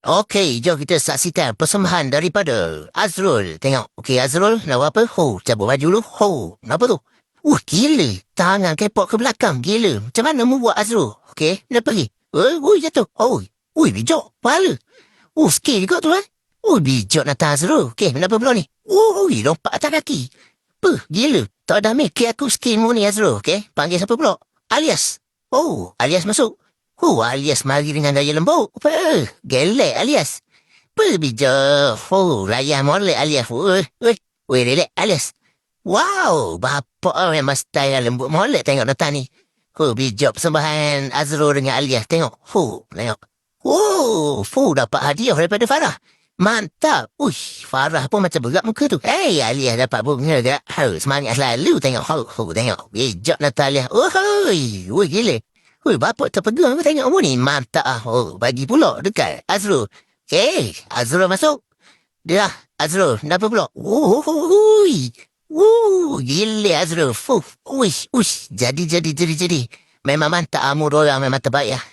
Okey, jom kita saksikan persembahan daripada Azrul. Tengok. Okey, Azrul, nak buat apa? Ho, cabut baju dulu. Ho, kenapa tu? Gila. Tangan kepok ke belakang. Gila. Macam mana mu buat, Azrul? Okey, nak pergi. Jatuh. Bijak. Kepala. Skill juga tu, kan? Bijak nak tahan Azrul. Okey, kenapa pula ni? Lompat atas kaki. Gila. Tak ada make aku skill mu ni, Azrul. Okey, panggil siapa pula? Alias. Alias masuk. Alias mari dengan gaya lembut. Gelek Alias. Bijak. Layan molek Alias. Relek Alias. Wow, bapak memang style lembut molek tengok datang ni. Bijak persembahan Azrul dengan Alias. Tengok. Tengok. Dapat hadiah daripada Farah. Mantap. Farah pun macam berat muka tu. Alias dapat bunga tak? Semangat selalu tengok. Tengok. Bijak Natalia. Gila. Bapak terpegang aku tengok mu ni. Mantap. Bagi pula dekat Azrul. Azrul masuk. Dia Azrul. Kenapa pula? Gila Azrul. Jadi. Memang mantap. Amur orang memang terbaik lah.